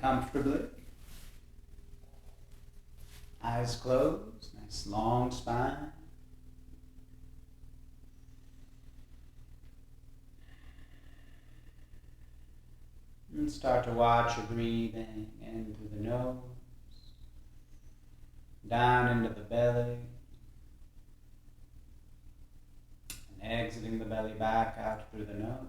comfortably. Eyes closed, nice long spine. And start to watch your breathing in through the nose, down into the belly, and exiting the belly back out through the nose.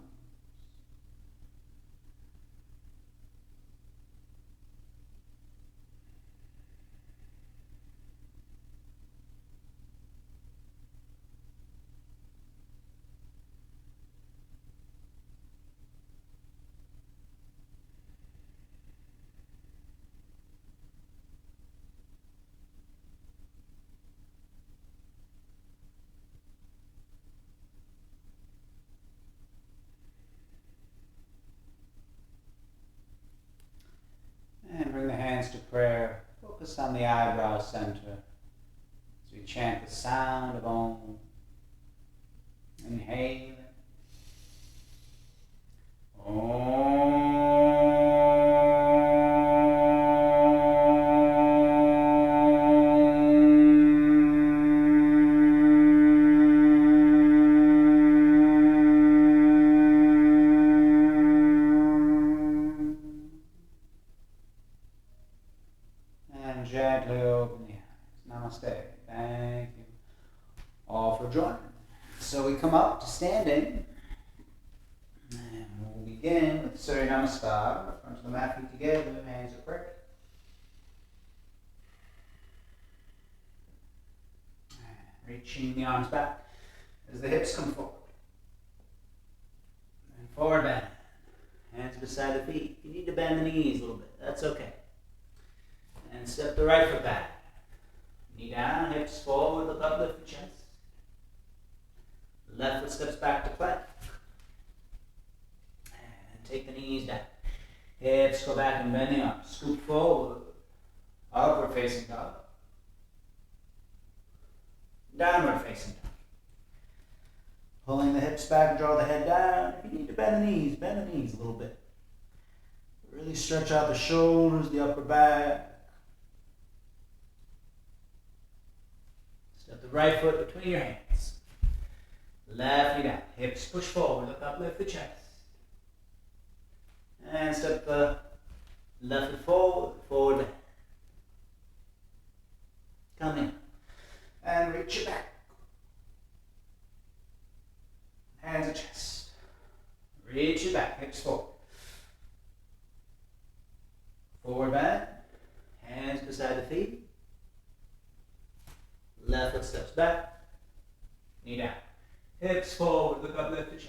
And bring the hands to prayer. Focus on the eyebrow center as we chant the sound of Om. Inhale. And gently open the eyes. Namaste. Thank you all for joining. So we come up to standing. And we'll begin with Surya Namaskar. Front of the mat, feet together, hands at prayer. And reaching the arms back as the hips come forward. And forward bend. Hands beside the feet. You need to bend the knees a little bit. That's okay. And step the right foot back. Knee down, hips forward, look up, lift the chest. Left foot steps back to plank. And take the knees down. Hips go back and bend the arms. Scoop forward. Upward facing dog. Downward facing dog. Pulling the hips back, draw the head down. If you need to bend the knees a little bit. Really stretch out the shoulders, the upper back. Step the right foot between your hands. Left knee down. Hips push forward. Look up, lift the chest. And step the left foot forward, forward bend. Come in. And reach it back. Hands at chest. Reach it back. Hips forward. Forward bend. Hands beside the feet. Left foot steps back. Knee down. Hips forward. Look up, lift the chest.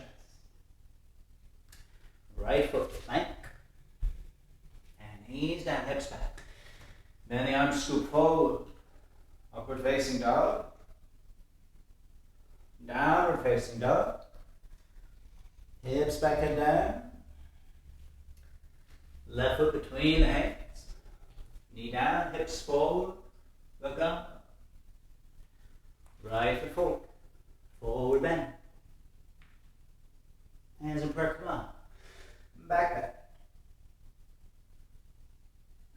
Right foot to plank. And knees down, hips back. Bend the arms, scoop forward. Upward facing dog. Downward facing dog. Hips back and down. Left foot between the hands. Knee down, hips forward. Look up. Right foot forward. Forward bend. Hands in prayer, come on. Back bend.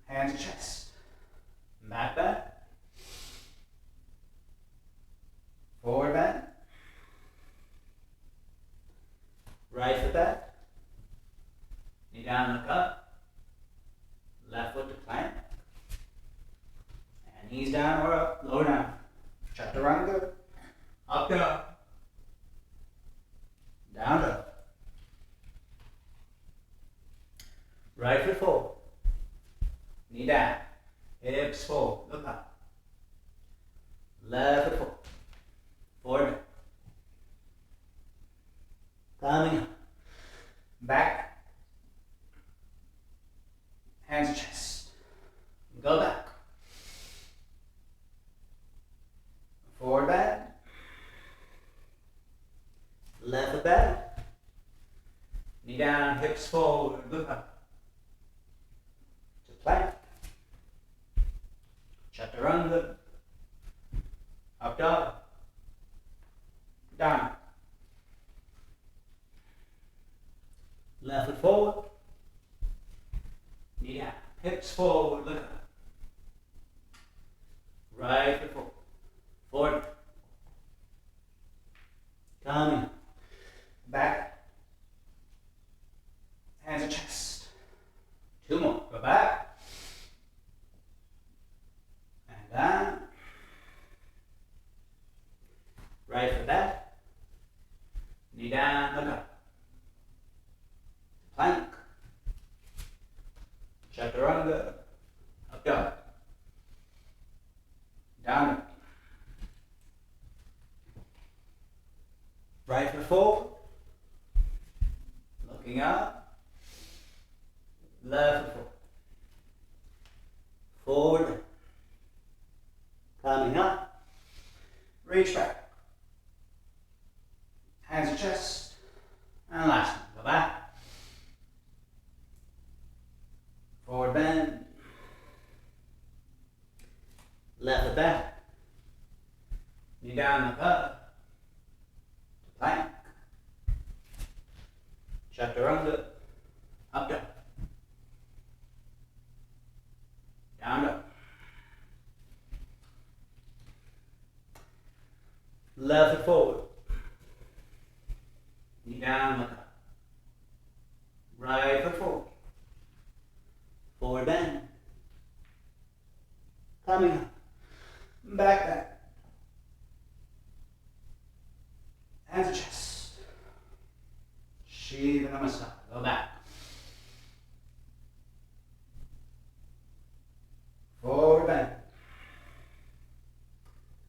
Hands at chest. Back bend. Forward bend. Right foot back. Knee down, look up. Left foot to plank. And knees down or up, lower down. Chaturanga. Up down. Down dog. Right foot forward. Knee down. Hips forward. Look up. Left foot forward. Forward. Coming up. Back. Hands to chest. Go back. Forward bend. Left foot back. Knee down, hips forward, look up. To plank. Chaturanga. Up dog. Down. Left foot forward. Knee down. Down dog. Right foot forward. Looking up. Left foot forward. Forward. Coming up. Reach back. Hands at chest. And last one. Go back. Forward bend. Left foot back. Knee down, look up. To plank. Chaturanga. Up dog. Down dog. Left foot forward. Knee down, look up. Right foot forward. Forward bend. Coming up. Back bend. Hands to chest. Shiva Namaskar. Go back. Forward bend.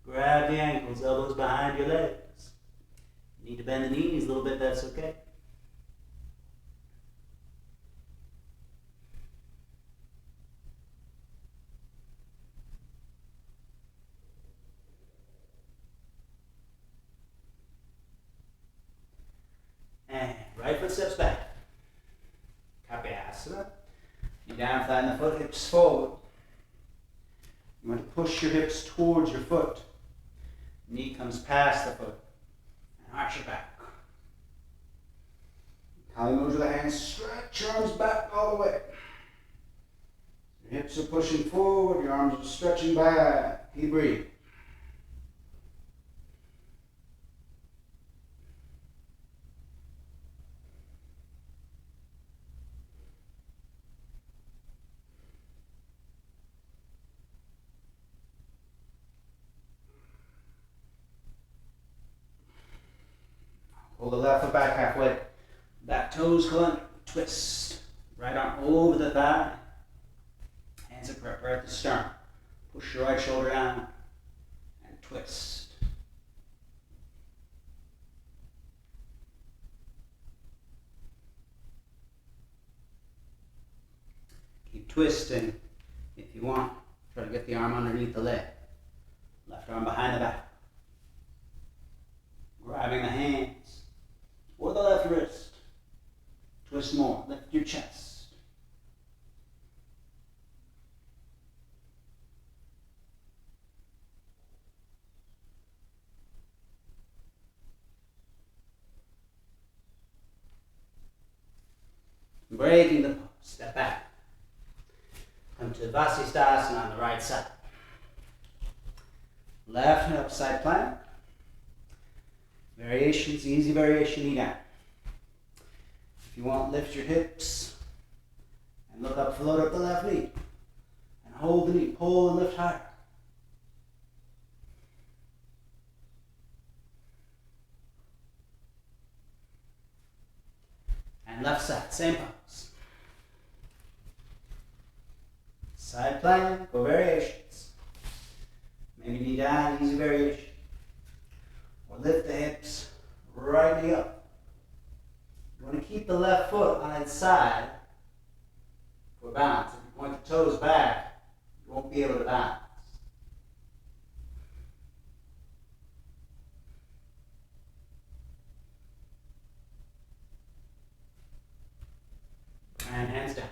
Grab the ankles, elbows behind your legs. You need to bend the knees a little bit, that's okay. And right foot steps back. Kapyasana. Knee down, flatten the foot, hips forward. You want to push your hips towards your foot. Knee comes past the foot. And arch your back. Kali Mudra, hands, stretch your arms back all the way. Your hips are pushing forward, your arms are stretching back. Keep breathing. Pull the left foot back halfway. Back toes clump, twist. Right arm over the thigh. Hands at prep, right at the sternum. Push your right shoulder down and twist. Keep twisting if you want. Try to get the arm underneath the leg. Left arm behind the back. Grabbing the hands or the left wrist. Twist more. Lift your chest. Breaking the pose. Step back. Come to Vasisthasana on the right side. Left and upside plank. Variations, easy variation, knee down. If you want, lift your hips and look up, float up the left knee. And hold the knee, pull and lift higher. And left side, same pose. Side plank or variations. Maybe knee down, easy variation. Or lift the hips, right knee up. You want to keep the left foot on its side for balance. If you point the toes back, you won't be able to balance. And hands down.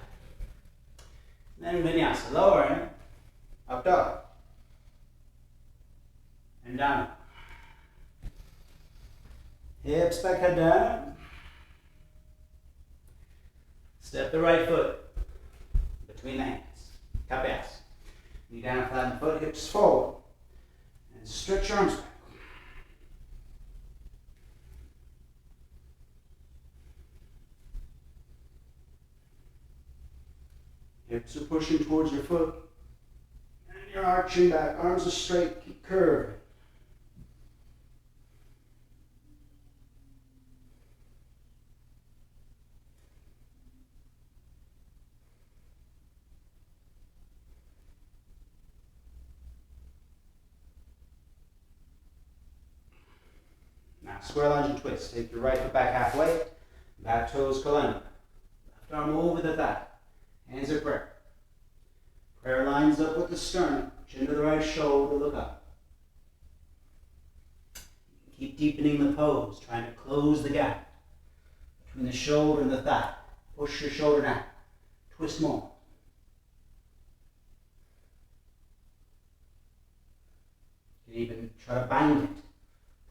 Then vinyasa, lowering, up dog. And down. Hips back, head down. Step the right foot between the hands. Kapyasana. Knee down, flatten the foot, hips forward. And stretch your arms back. Hips are pushing towards your foot. And you're arching back. Arms are straight, keep curving. Now, square lunge and twist. Take your right foot back halfway. Back toes column. Left arm over the thigh. Hands at prayer. Prayer lines up with the sternum. Chin to the right shoulder, look up. Keep deepening the pose, trying to close the gap between the shoulder and the thigh. Push your shoulder down. Twist more. You can even try to bind it.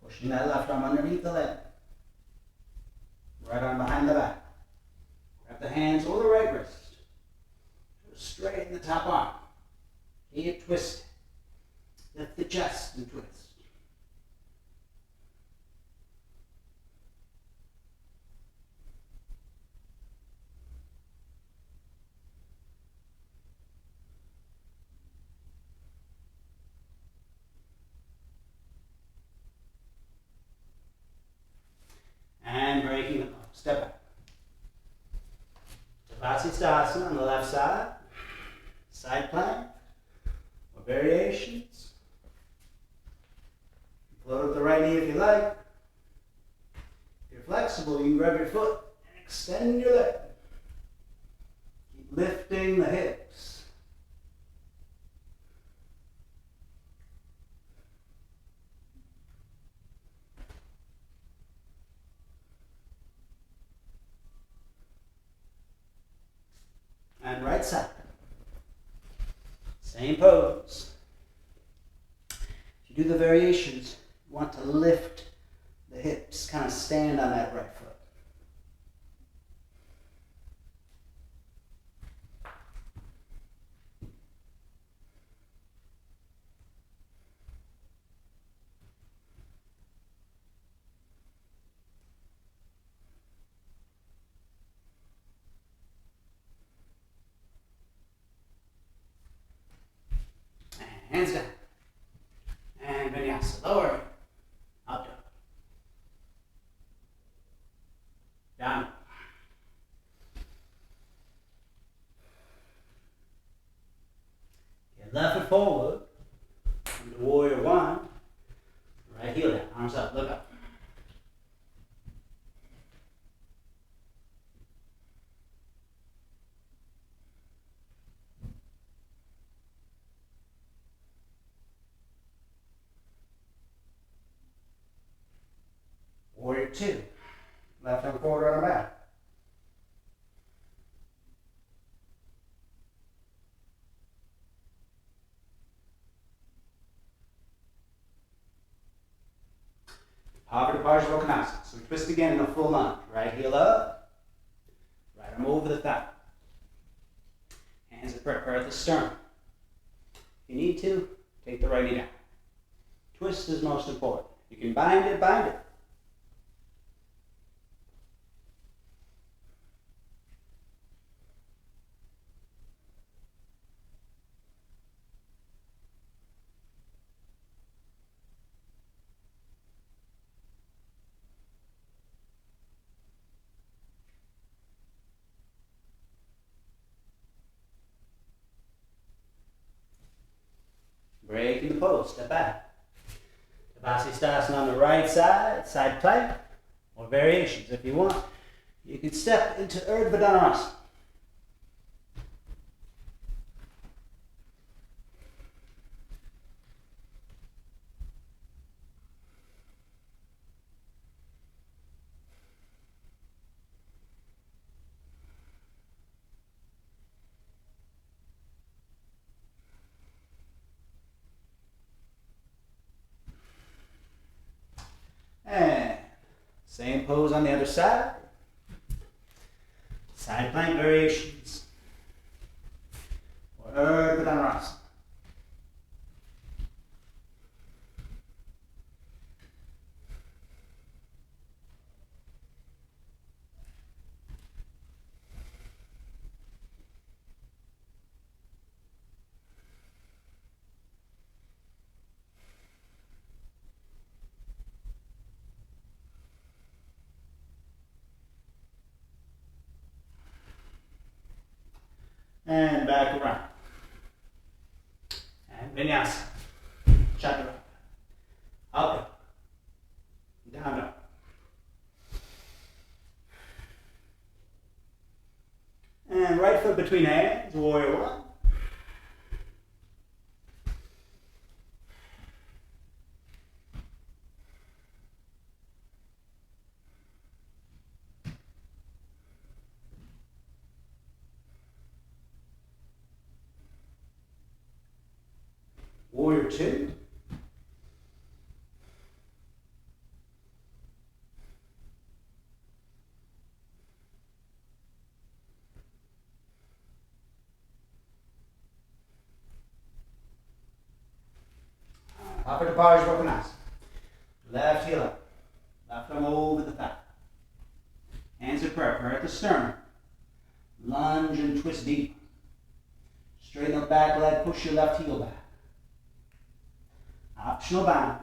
Pushing that left arm underneath the leg. Right arm behind the back. Grab the hands or the right wrist. Straighten the top arm. Keep twisting. Lift the chest and twist. And breaking the pose. Step back. Tapasistasana on the left side. Side plank. Or variations. Float up the right knee if you like. If you're flexible, you can grab your foot and extend your leg. Keep lifting the hips. And right side. Same pose. If you do the variations, you want to lift the hips, kind of stand on that right foot. Hands down. And vinyasa. Lower. Up, down. Down. Get left foot forward. Into warrior one. Right heel down. Arms up. Look up. Warrior two. Left arm forward, right arm back. Poverty Parsvakonasana. So we twist again in a full lunge. Right heel up. Right arm over the thigh. Hands at prayer at the sternum. If you need to, take the right knee down. Twist is most important. You can bind it, bind it. Breaking the pose, step back. Tapasistasana on the right side, side plank, or variations if you want. You can step into Urdhva Dhanurasana. And same pose on the other side. Side plank variations. Or Urdhva Dhanurasana. And back around. And vinyasa. Chaturanga. Up, down, down. foot between hands, warrior one. Warrior two. Upper Parj Vakonasana. Left heel up. Left arm over the thigh. Hands at prayer. Prayer at the sternum. Lunge and twist deep. Straighten the back leg. Push your left heel back. Optional bound.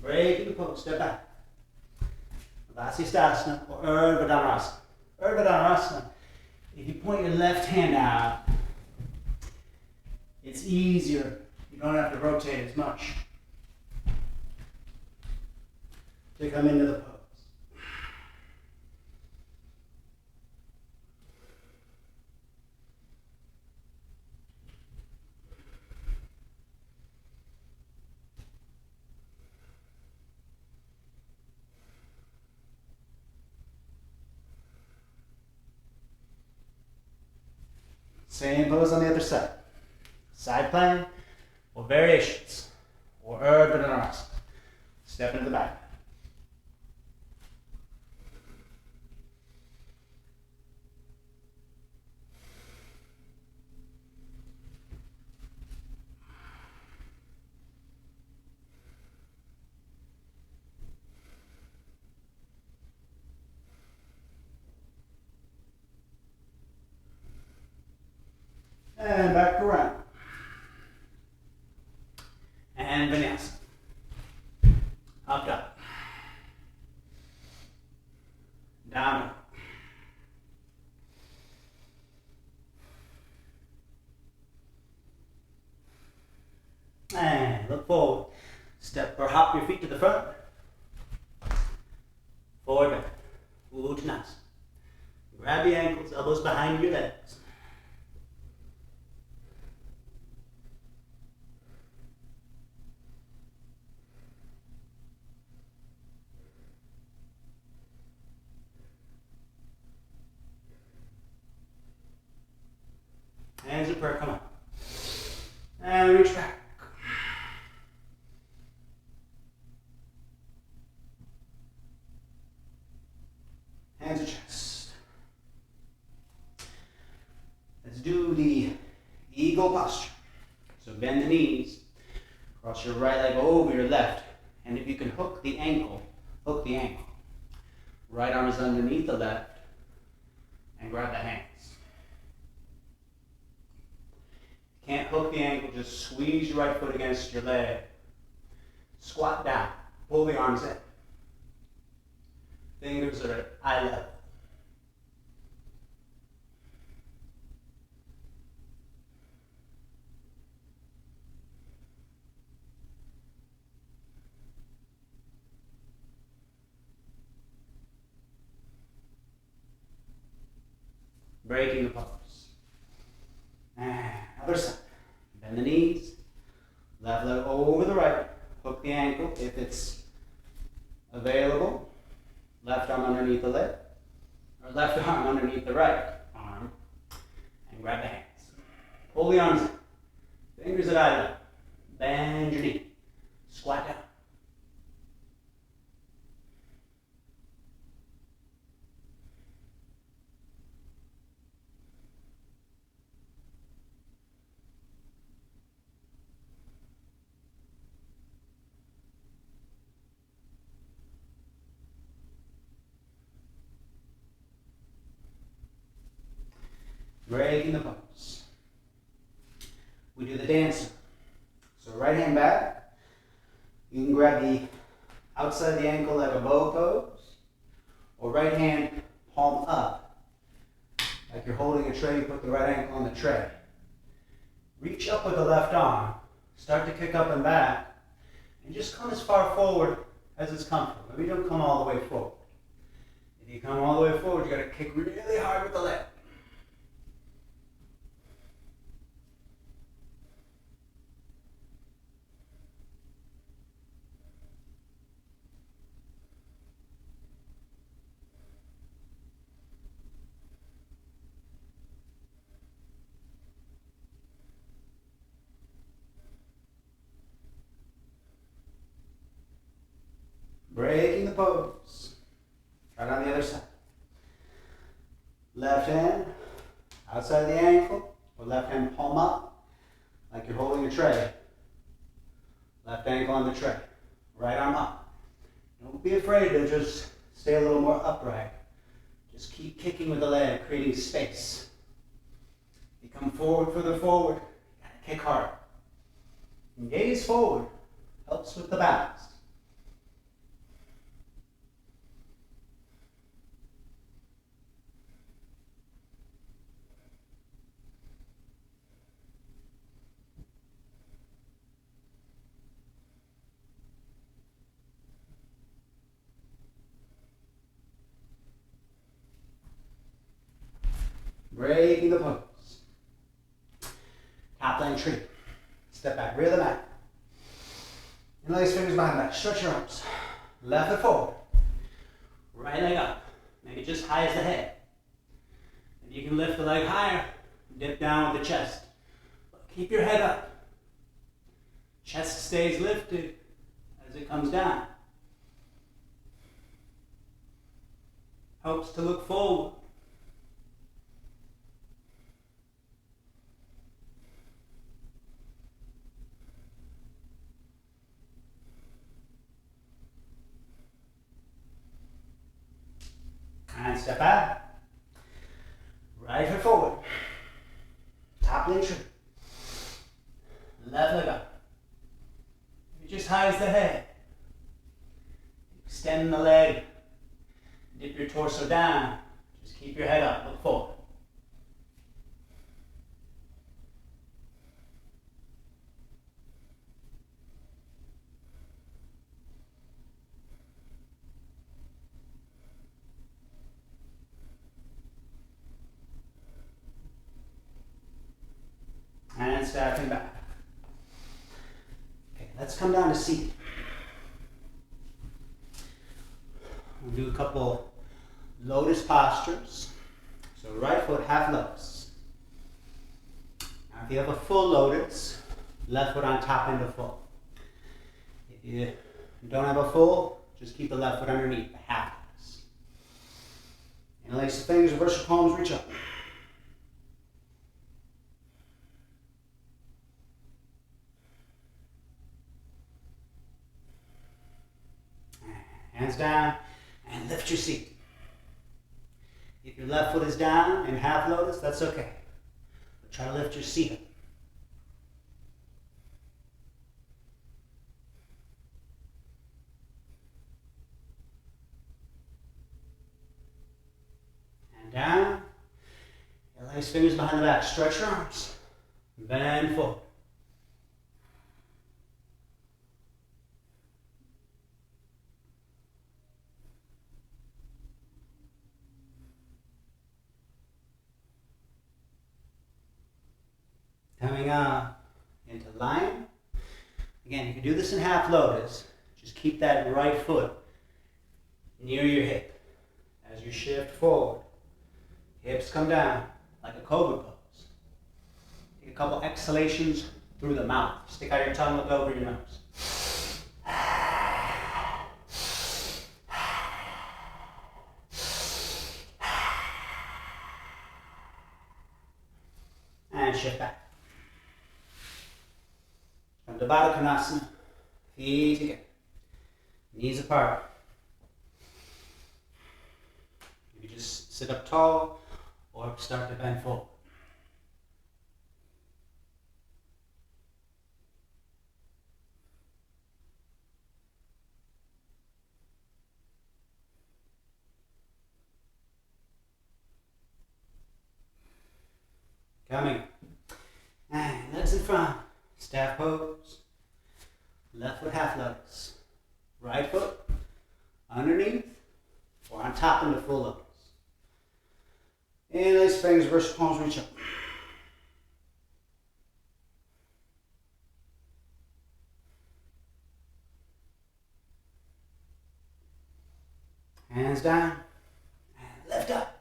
Breaking the pose, step back. Vasisthasana or Urdhva Dhanurasana. Urdhva Dhanurasana, if you point your left hand out, it's easier. You don't have to rotate as much to come into the pose. Same pose on the other side. Side plank or variations or Urdhva Dhanurasana. Step into the back. And back around. And vinyasa. Up, up. Down, up. And look forward. Step or hop your feet to the front. Forward bend. Uttanasana. Grab the ankles, elbows behind your legs. Hands at prayer, come on. And reach back. Hands at chest. Let's do the eagle posture. So bend the knees, cross your right leg over your left, and if you can hook the ankle, hook the ankle. Right arm is underneath the left, and grab the hands. Can't hook the ankle, just squeeze your right foot against your leg. Squat down, pull the arms in. Fingers are at eye level. Breaking the pose. And other side. Bend the knees. Left leg over the right. Hook the ankle if it's available. Left arm underneath the leg. Or left arm underneath the right arm. And grab the hands. Pull the arms in. Fingers at eye level. Bend your knee. Squat down. breaking the pose. We do the dancer. So right hand back. You can grab the outside of the ankle like a bow pose, or right hand palm up. Like you're holding a tray, you put the right ankle on the tray. Reach up with the left arm. Start to kick up and back. And just come as far forward as is comfortable. Maybe don't come all the way forward. If you come all the way forward, you gotta kick really hard with the leg. Breaking the pose. Try it on the other side. Left hand outside the ankle, or left hand palm up, like you're holding a tray. Left ankle on the tray. Right arm up. Don't be afraid to just stay a little more upright. Just keep kicking with the leg, creating space. You come forward, further forward, you gotta kick hard. And gaze forward helps with the balance. Breaking the pose. Top line tree. Step back, rear the mat. Interlace fingers behind the back. Stretch your arms. Left foot forward. Right leg up. Maybe just high as the head. If you can lift the leg higher, dip down with the chest. But keep your head up. Chest stays lifted as it comes down. Helps to look forward. And step back. Right foot forward. Top leg tree. Left leg up. Maybe just high as the head. Extend the leg. Dip your torso down. Just keep your head up. Look forward. And stepping back. Okay, let's come down to seated. We'll do a couple lotus postures. So right foot half lotus. Now if you have a full lotus, left foot on top into full. If you don't have a full, just keep the left foot underneath, the half lotus. Interlace the fingers, reverse your palms, reach up. Hands down and lift your seat. If your left foot is down in half lotus, that's okay. But try to lift your seat up. And down. Interlace fingers behind the back. Stretch your arms. Bend forward. Coming up into lion. Again, you can do this in half lotus. Just keep that right foot near your hip. As you shift forward, hips come down like a cobra pose. Take a couple exhalations through the mouth. Stick out your tongue, look over your nose. And shift back. From the Baddha Konasana, feet together, knees apart. You can just sit up tall or start to bend forward. Coming. And legs in front. Staff pose. Left foot half lotus. Right foot underneath or on top into full lotus. Interlace fingers, reverse palms, reach up. Hands down and lift up.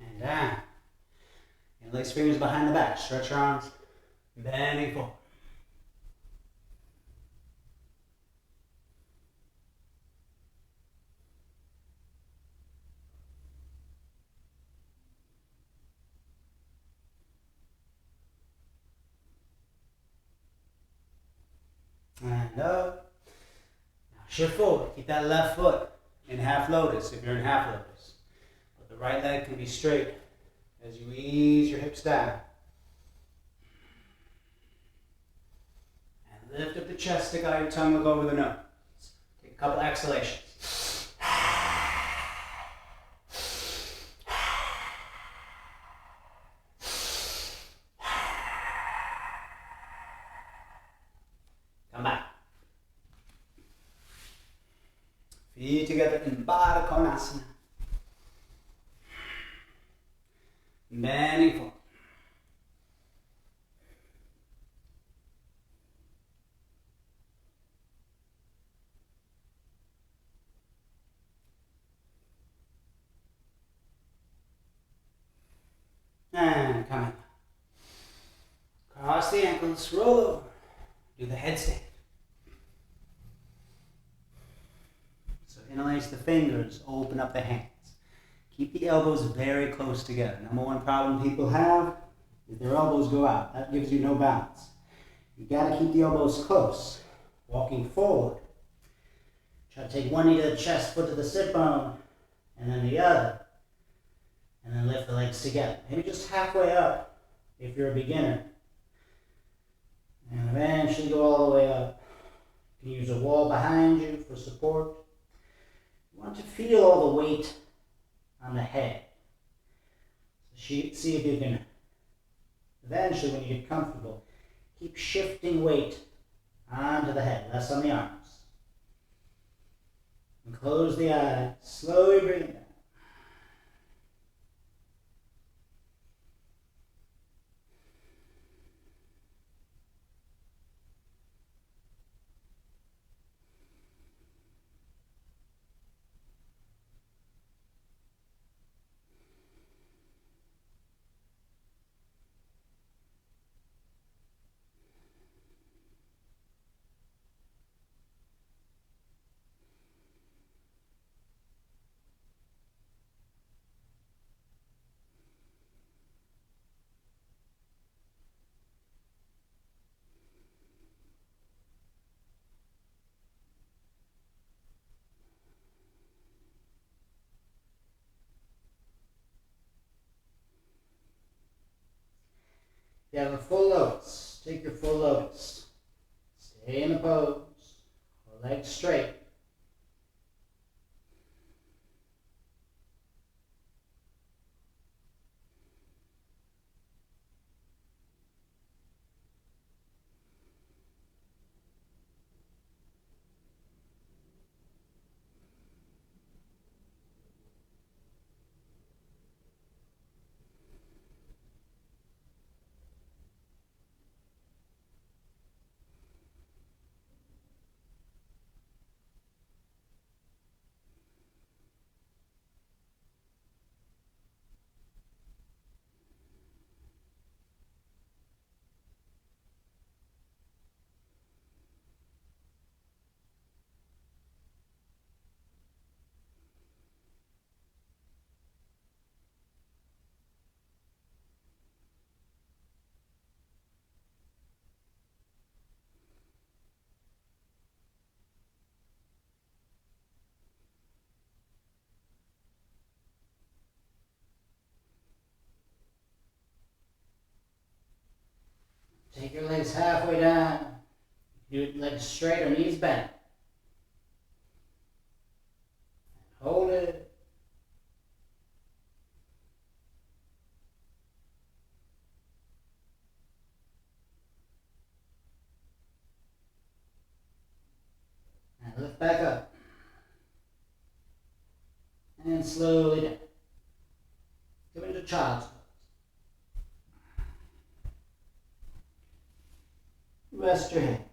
And down. Interlace fingers behind the back. Stretch your arms. Bending forward. And up. Now shift forward. Keep that left foot in half lotus if you're in half lotus. But the right leg can be straight as you ease your hips down. And lift up the chest, stick out your tongue, look over the nose. Take a couple exhalations. Come back. Feet together in Baddha Konasana. Bending forward. And coming. Cross the ankles, roll over. Do the headstand. So interlace the fingers, open up the hands. Keep the elbows very close together. Number one problem people have is their elbows go out. That gives you no balance. You gotta keep the elbows close. Walking forward. Try to take one knee to the chest, foot to the sit bone, and then the other. And then lift the legs together. Maybe just halfway up if you're a beginner. And eventually go all the way up. You can use a wall behind you for support. You want to feel all the weight on the head. So see if you can, eventually when you get comfortable, keep shifting weight onto the head, less on the arms. And close the eyes, slowly breathe down. You have a full lotus. Take your full lotus. Stay in the pose. Or legs straight. take your legs halfway down. Do it legs straight or knees bent. Hold it. And lift back up. And slowly down. Come into child's pose. Rest your head.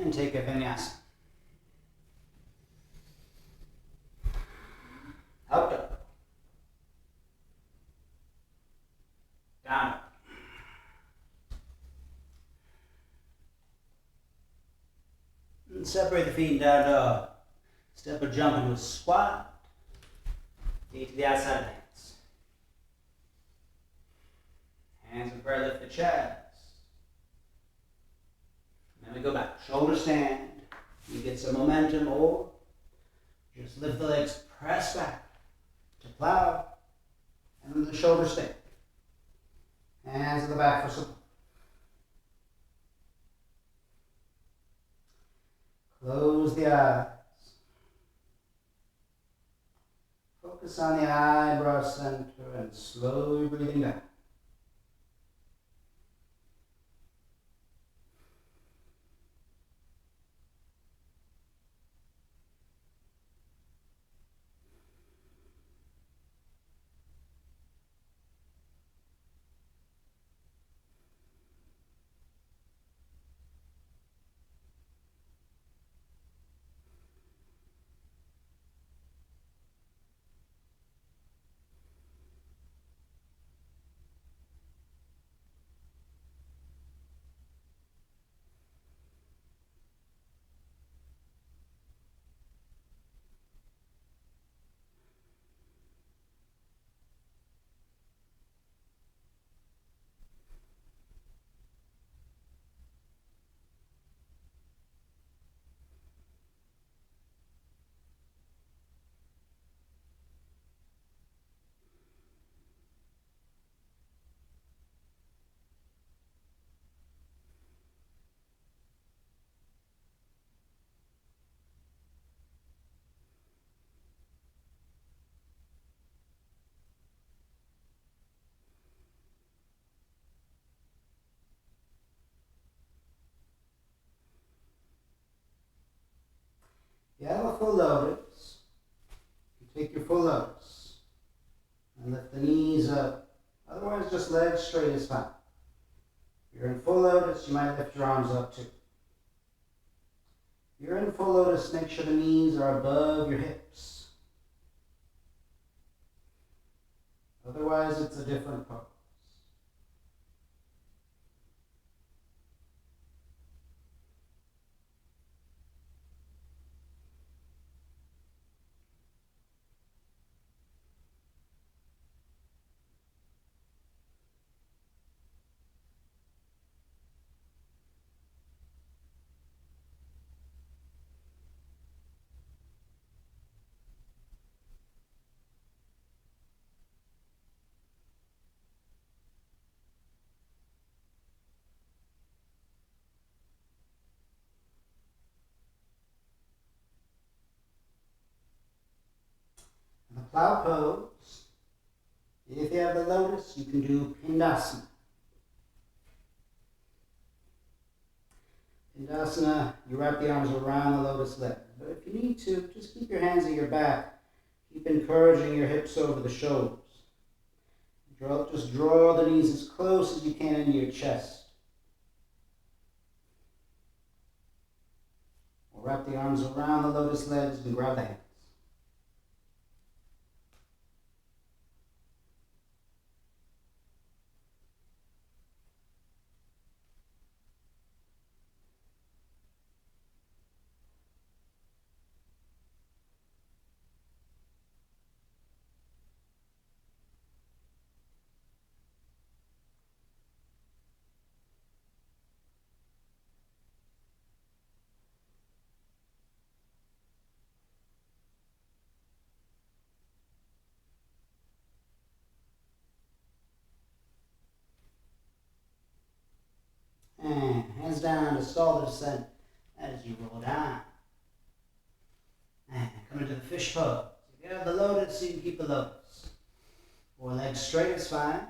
And take a vinyasa. Up dog. Down dog. And separate the feet in down dog. Step or jump into a squat. Feet to the outside of the hands. Hands in prayer, lift the chest. And then we go back. Shoulder stand. You get some momentum, or just lift the legs, press back to plow, and then the shoulder stand. Hands in the back for support. Close the eyes. Focus on the eyebrow center and slowly breathing down. If you have a full lotus, you take your full lotus and lift the knees up. Otherwise, just legs straight is fine. If you're in full lotus, you might lift your arms up too. If you're in full lotus, make sure the knees are above your hips. Otherwise, it's a different pose. In the plow pose, if you have the lotus, you can do Pindasana. Pindasana, you wrap the arms around the lotus leg. But if you need to, just keep your hands at your back. Keep encouraging your hips over the shoulders. Just draw the knees as close as you can into your chest. Or wrap the arms around the lotus legs and grab the hands. to stall the descent as you roll down. And come into the fish pose. If you have the lotus, you can keep the lotus. 4 legs straight is fine.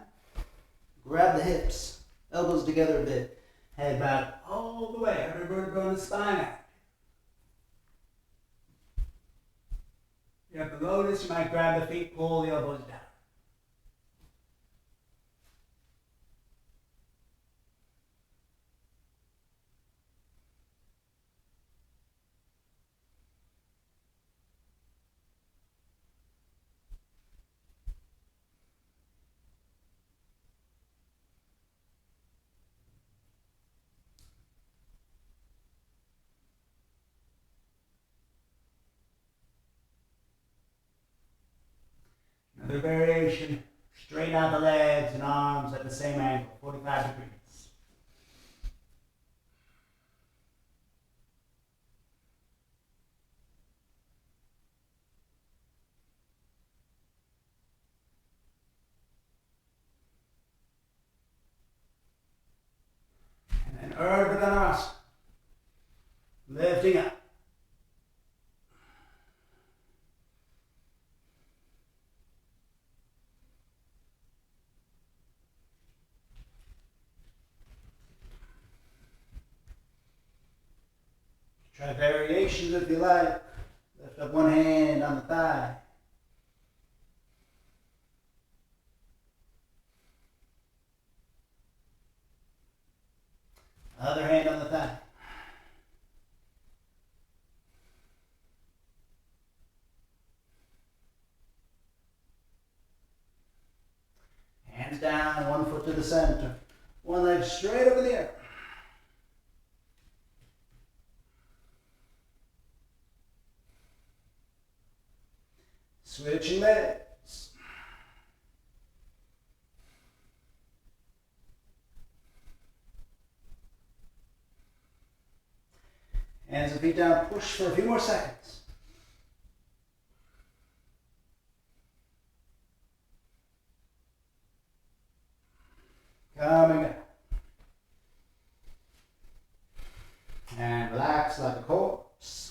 Grab the hips, elbows together a bit, head back all the way, every vertebra in the spine out. You have the lotus, you might grab the feet, pull the elbows down. Another variation, straighten out the legs and arms at the same angle, 45 degrees. And then Urdhva Dhanurasana, lifting up. Try variations if you like. Lift up one hand on the thigh. Other hand on the thigh. Hands down, 1 foot to the center. 1 leg straight up in the air. Switching legs. Hands and feet down, push for a few more seconds. Coming down. And relax like a corpse.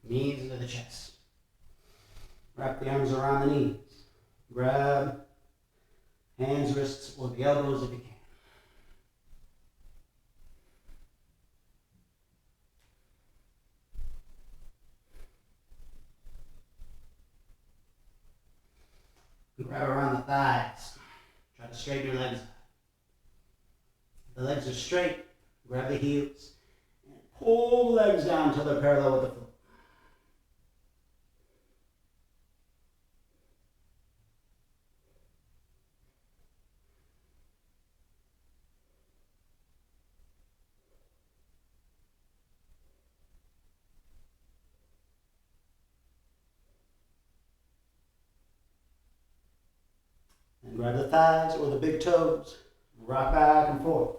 Knees into the chest. Wrap the arms around the knees. Grab hands, wrists, or the elbows if you can. Grab around the thighs. Try to straighten your legs. If the legs are straight, grab the heels and pull the legs down until they're parallel with the floor. And grab the thighs or the big toes. Rock back and forth.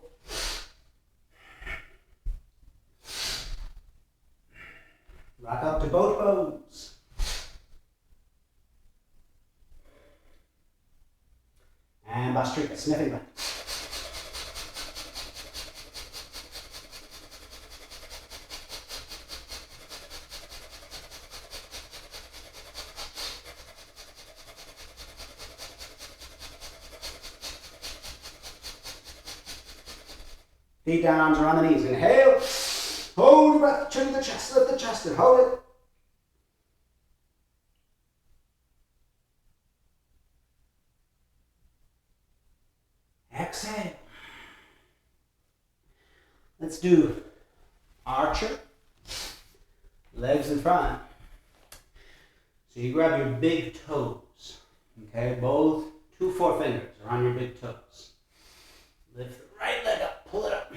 Rock up to both bones. And Bhastrika, sniffing back. Feet down, arms around the knees. Inhale. Hold your breath. Chin to the chest. Lift the chest and hold it. Exhale. Let's do archer. Legs in front. So you grab your big toes. Okay, both 2 forefingers are on your big toes. Lift the right leg up. Pull it up.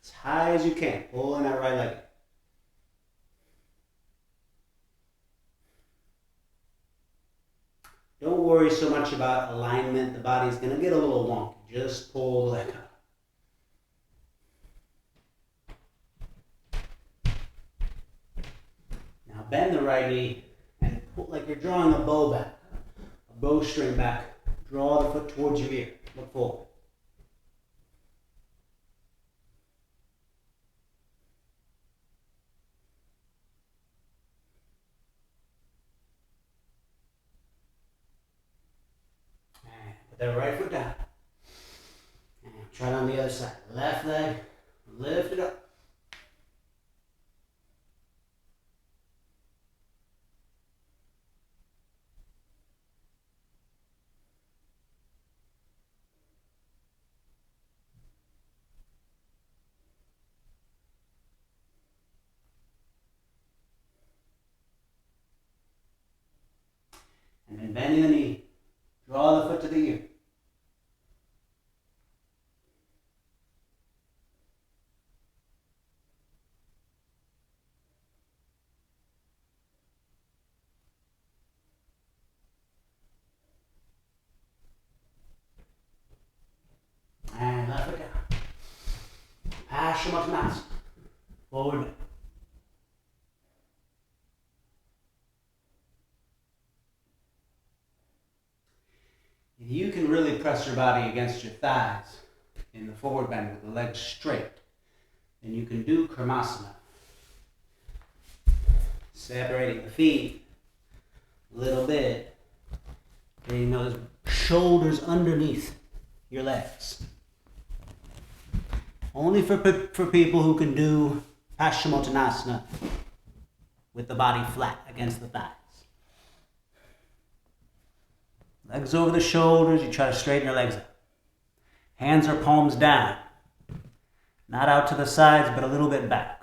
As high as you can. Pulling that right leg up. Don't worry so much about alignment. The body's going to get a little wonky. Just pull the leg up. bend the right knee and pull like you're drawing a bow back, a bowstring back. Draw the foot towards your ear. Look forward. And put that right foot down. And try it on the other side. Left leg, lift it up. And then bending the knee. Draw the foot to the ear. And left foot down. Paschimottanasana. Forward bend. If you can really press your body against your thighs in the forward bend with the legs straight, then you can do Karmasana. Separating the feet a little bit, getting those shoulders underneath your legs. Only for people who can do Paschimottanasana with the body flat against the thighs. Legs over the shoulders, you try to straighten your legs up. Hands or palms down. Not out to the sides, but a little bit back.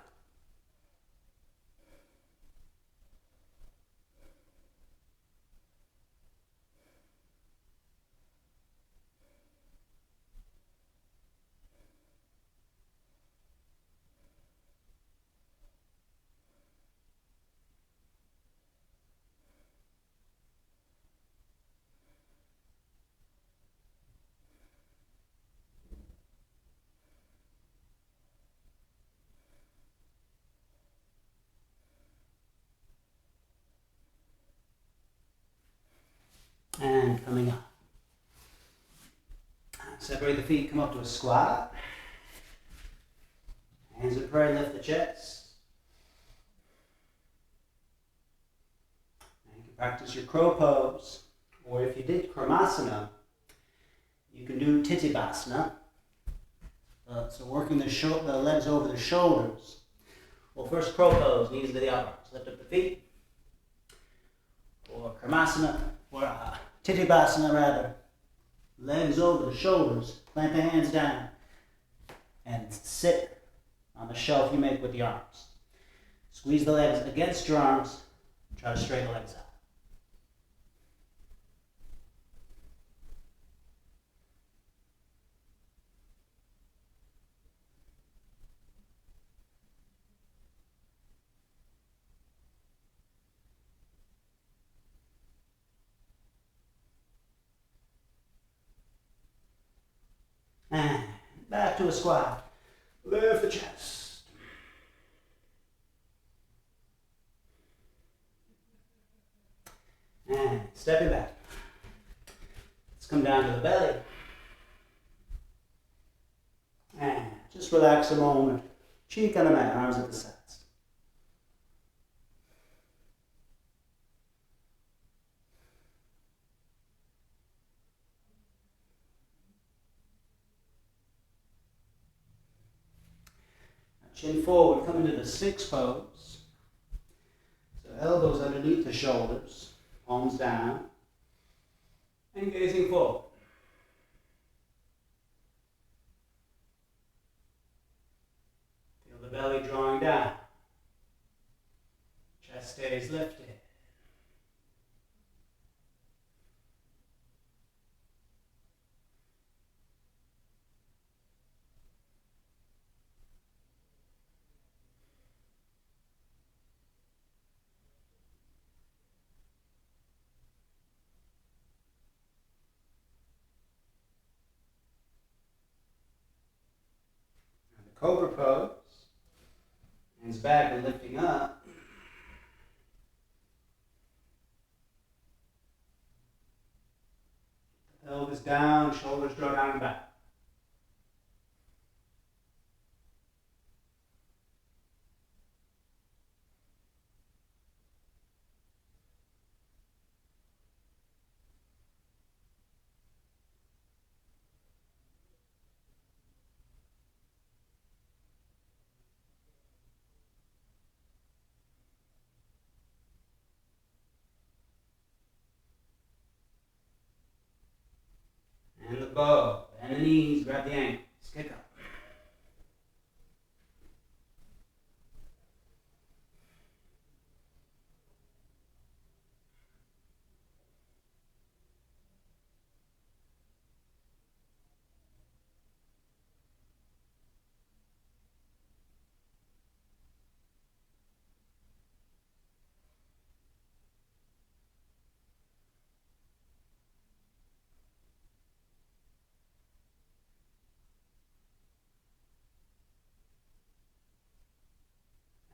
And coming up. Separate the feet, come up to a squat. Hands in prayer, lift the chest. And you can practice your crow pose. Or if you did Karmasana, you can do Titibhasana. So working the legs over the shoulders. Well, first crow pose, knees to the elbows. Lift up the feet. Or Karmasana, or Titibhasana rather. Legs over the shoulders, plant the hands down, and sit on the shelf you make with the arms. Squeeze the legs against your arms, try to straighten the legs out. And back to a squat. Lift the chest. And stepping back. Let's come down to the belly. And just relax a moment. Cheek on the mat, arms at the sides. Chin forward, come into the six pose. So elbows underneath the shoulders, palms down, and gazing forward. Feel the belly drawing down. Chest stays lifted. Cobra pose. Hands back and lifting up. Pelvis down, shoulders draw down and back. And the bow. Bend the knees, grab the ankles. Kick up.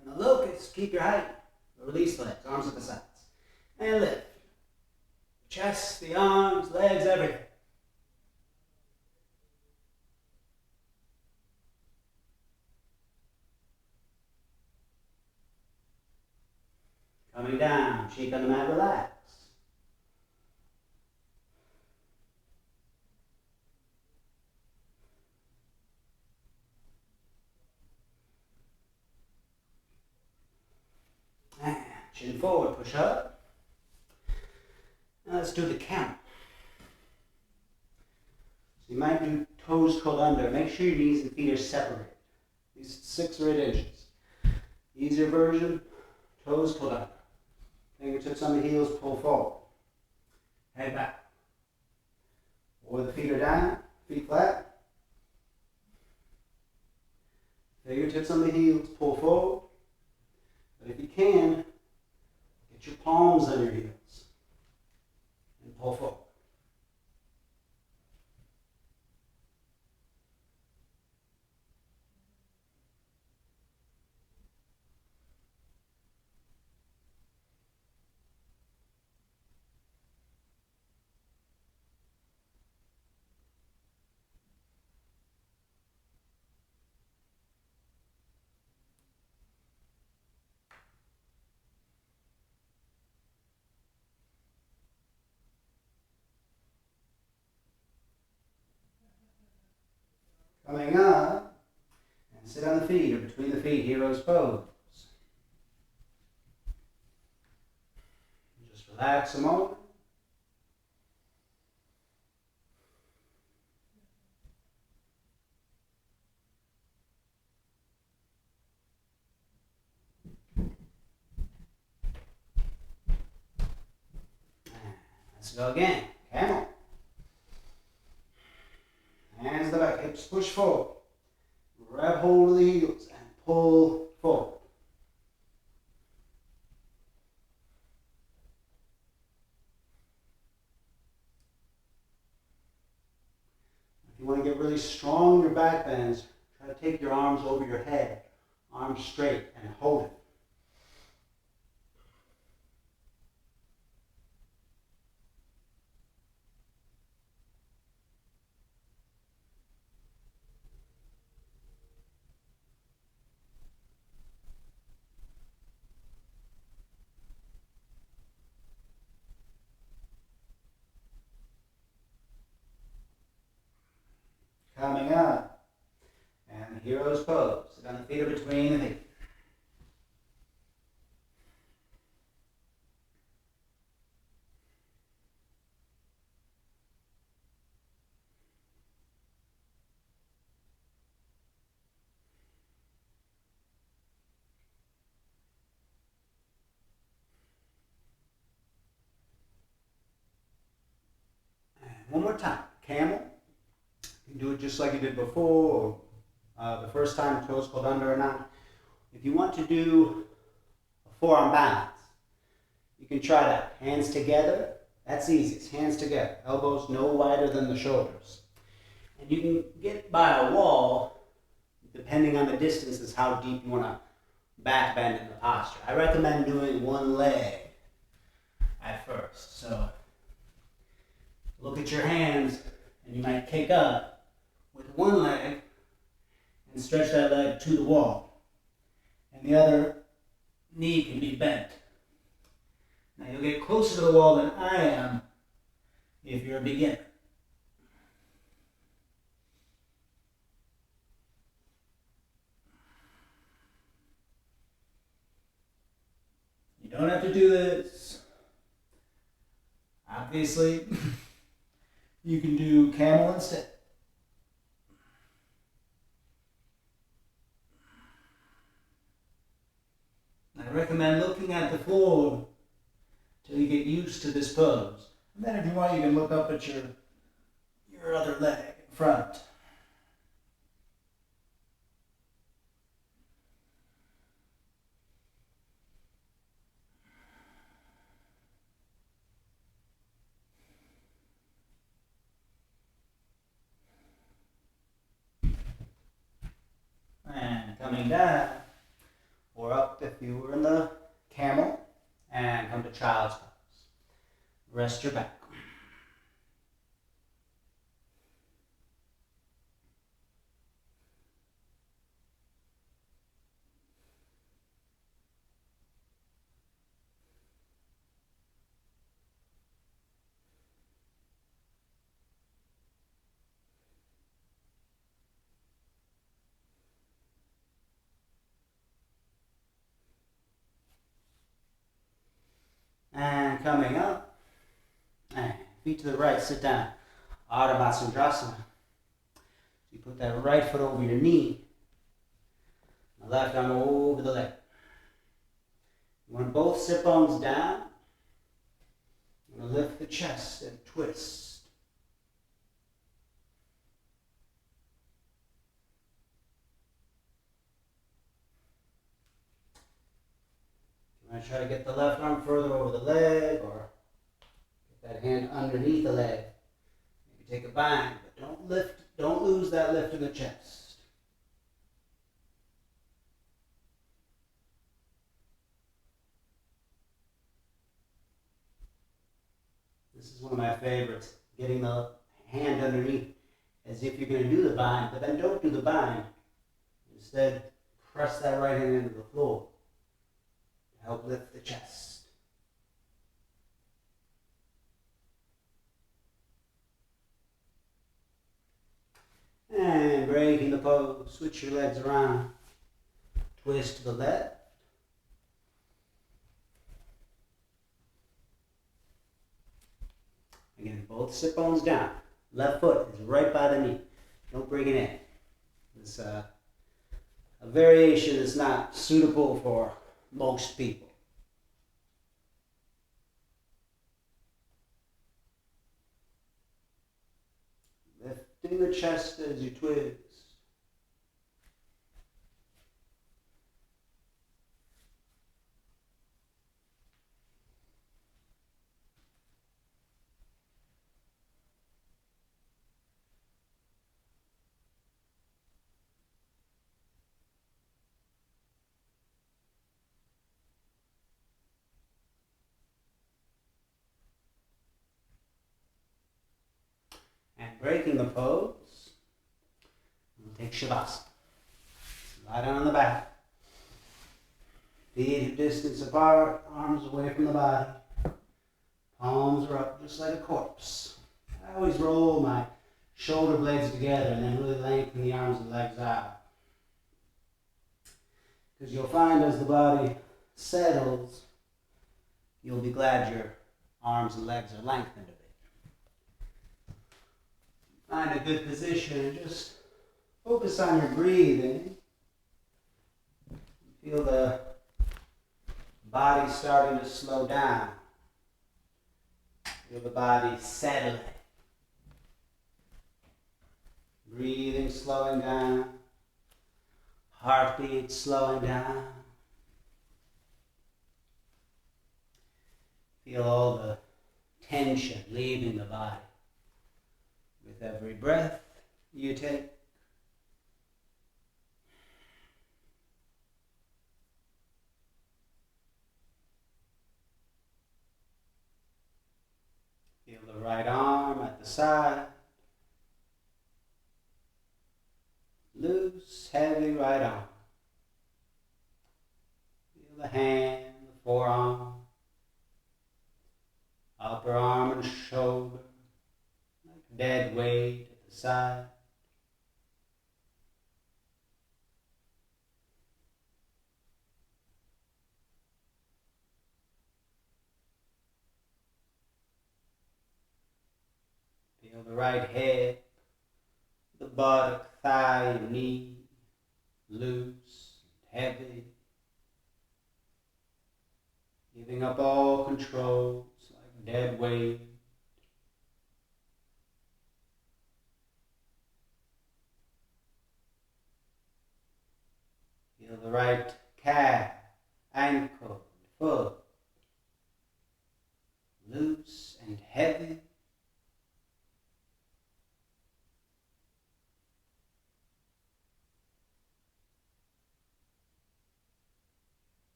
And the locust, keep your height. Release the legs, arms at the sides. And lift. Chest, the arms, legs, everything. Coming down, cheek on the mat, relax. And chin forward, push up. Now let's do the camel. So you might do toes curled under. Make sure your knees and feet are separated. At least 6 or 8 inches. Easier version, toes curled under. Fingertips on the heels, pull forward. Head back. Or the feet are down, feet flat. Fingertips on the heels, pull forward. But if you can, get your palms on your heels and pull forward. Coming up, and sit on the feet or between the feet, hero's pose. Just relax a moment. Let's go again. Camel. Hands to the back, hips push forward. Grab hold of the heels and pull forward. If you want to get really strong in your back bends, try to take your arms over your head, arms straight, and hold it. Coming up, and the hero's pose. Sit on the feet or between the feet. And one more time, camel. You can do it just like you did before, or the first time, toes curled under or not. If you want to do a forearm balance, you can try that. Hands together, that's easiest. Hands together, elbows no wider than the shoulders. And you can get by a wall, depending on the distances, how deep you want to back bend in the posture. I recommend doing one leg at first. So look look at your hands, and you might kick up with one leg and stretch that leg to the wall. And the other knee can be bent. Now you'll get closer to the wall than I am if you're a beginner. You don't have to do this. Obviously, you can do camel instead. I recommend looking at the floor till you get used to this pose. And then if you want, you can look up at your other leg in front. And coming down, or up if you were in the camel, and come to child's pose. Rest your back. And coming up, and feet to the right, sit down. Ardha Matsyendrasana. You put that right foot over your knee, the left arm over the leg. You want both sit bones down. You want to lift the chest and twist. You want to try to get the left arm further over the leg, or get that hand underneath the leg. Maybe take a bind, but don't lose that lift in the chest. This is one of my favorites, getting the hand underneath as if you're going to do the bind, but then don't do the bind. Instead, press that right hand into the floor to help lift the chest. And breaking the pose, switch your legs around. Twist to the left. Again, both sit bones down. Left foot is right by the knee. Don't bring it in. It's a variation that's not suitable for most people. Lifting the chest as you twist. And breaking the pose, we'll take Shavasana. Lie down on the back. Feet hip distance apart, arms away from the body. Palms are up just like a corpse. I always roll my shoulder blades together and then really lengthen the arms and legs out. Because you'll find as the body settles, you'll be glad your arms and legs are lengthened a bit. Find a good position and just focus on your breathing. Feel the body starting to slow down. Feel the body settling. Breathing slowing down. Heartbeat slowing down. Feel all the tension leaving the body. With every breath you take, feel the right arm at at the side. Loose, heavy right arm. Feel the hand, the forearm, upper arm and shoulder, like dead weight at the side. Feel the right hip, the buttock, thigh, and knee, loose and heavy. Giving up all controls like dead weight. Feel the right calf, ankle, and foot, loose and heavy.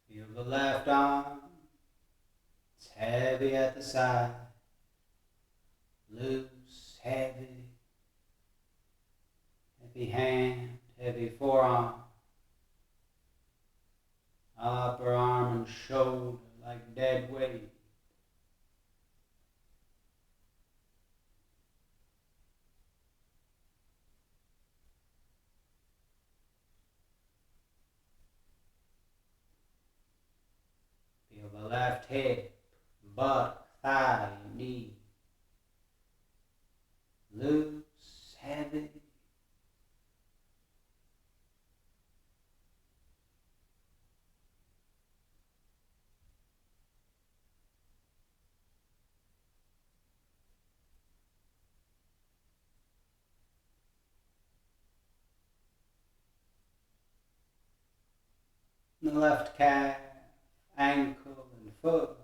Feel the left arm, it's heavy at the side, loose, heavy. Heavy hand, heavy forearm, upper arm and shoulder like dead weight. Feel the left hip, butt, thigh, knee, loose, heavy. The left calf, ankle, and foot,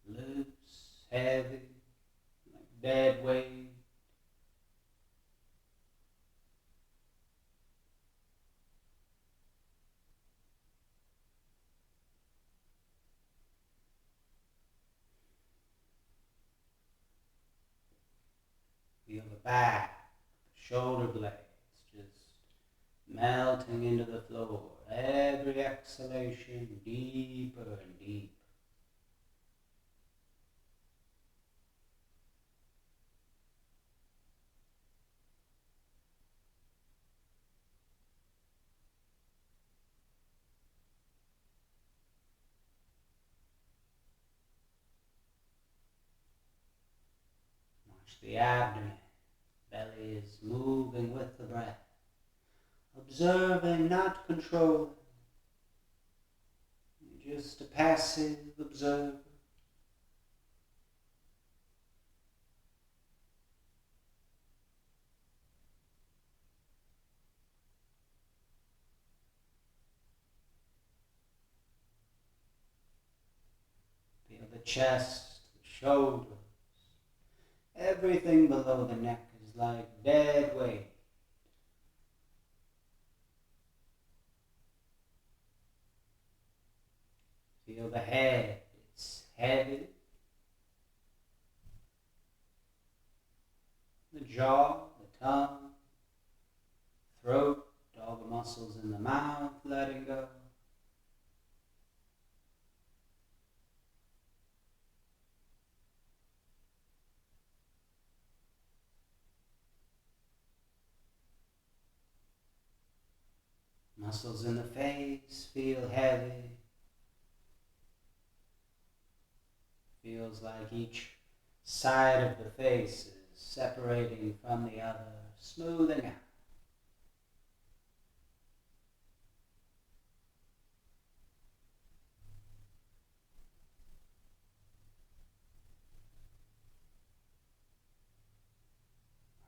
loose, heavy, like dead weight. Feel the back, the shoulder blades just melting into the floor. Every exhalation deeper and deeper. Watch the abdomen. Belly is moving with the breath. Observing, not controlling. You're just a passive observer. Feel the chest, the shoulders. Everything below the neck is like dead weight. Feel the head, it's heavy. The jaw, the tongue, throat, all the muscles in the mouth letting go. Muscles in the face feel heavy. Feels like each side of the face is separating from the other, smoothing out.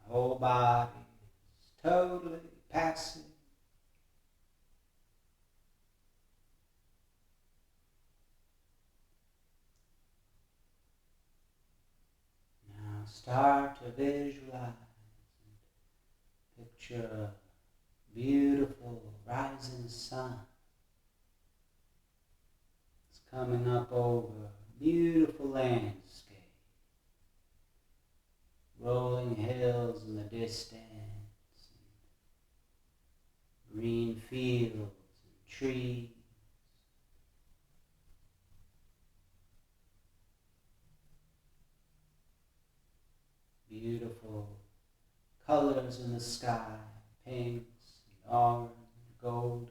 The whole body is totally passive. start to visualize and picture a beautiful rising sun. It's coming up over a beautiful landscape, rolling hills in the distance, and green fields and trees. Beautiful colors in the sky, pinks, and orange, golden.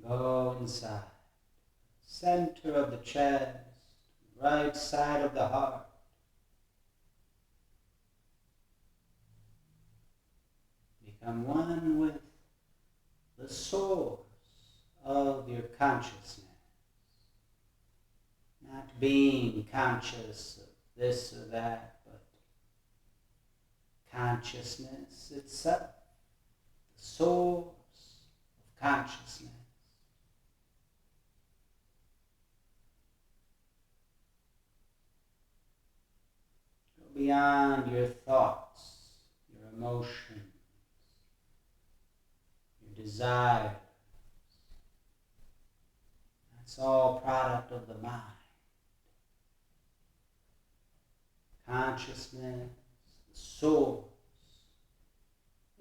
Go inside, center of the chest, right side of the heart. Become one with the source of your consciousness. Not being conscious of this or that, but consciousness itself, the source of consciousness. Go beyond your thoughts, your emotions, your desires. That's all product of the mind. Consciousness, the source,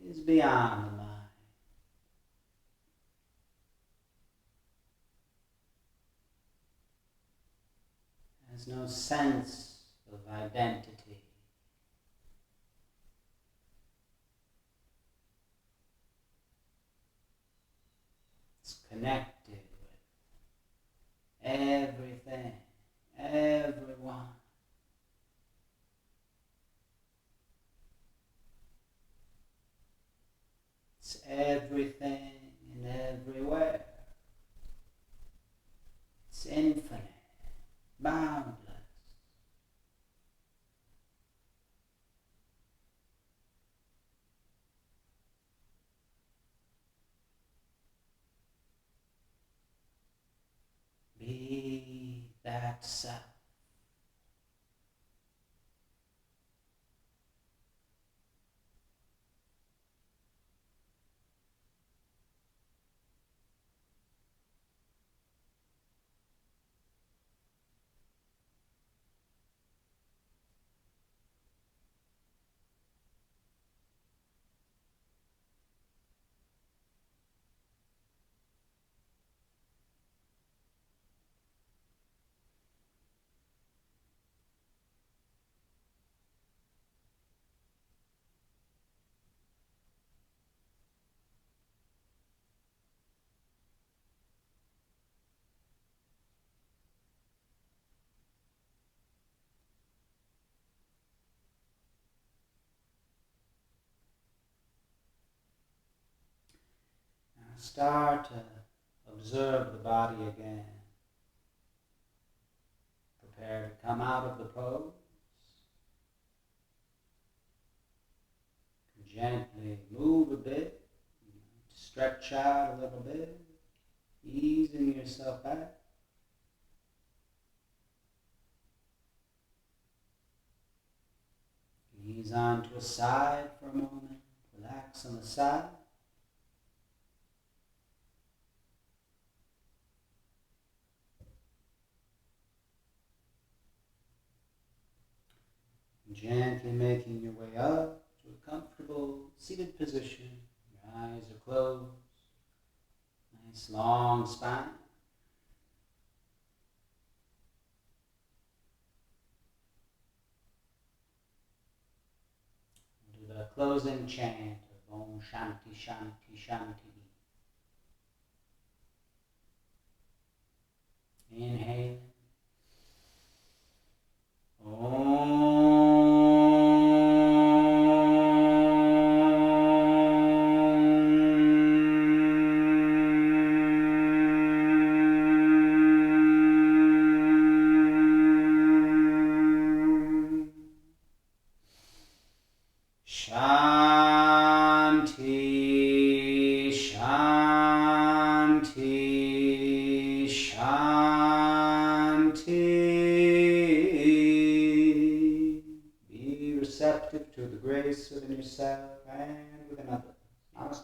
is beyond the mind. There's no sense of identity. It's connected with everything, everyone. It's everything and everywhere. It's infinite, boundless. Be that self. Now start to observe the body again. Prepare to come out of the pose. Gently move a bit, stretch out a little bit, easing yourself back. Ease onto a side for a moment, relax on the side. Gently making your way up to a comfortable seated position. Your eyes are closed. Nice long spine. We'll do the closing chant of Om Shanti Shanti Shanti. Inhale. Om. receptive to the grace within yourself and within others. Namaste.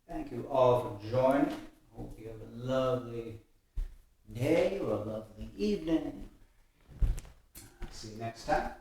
Thank you all for joining. Hope you have a lovely day or a lovely evening. See you next time.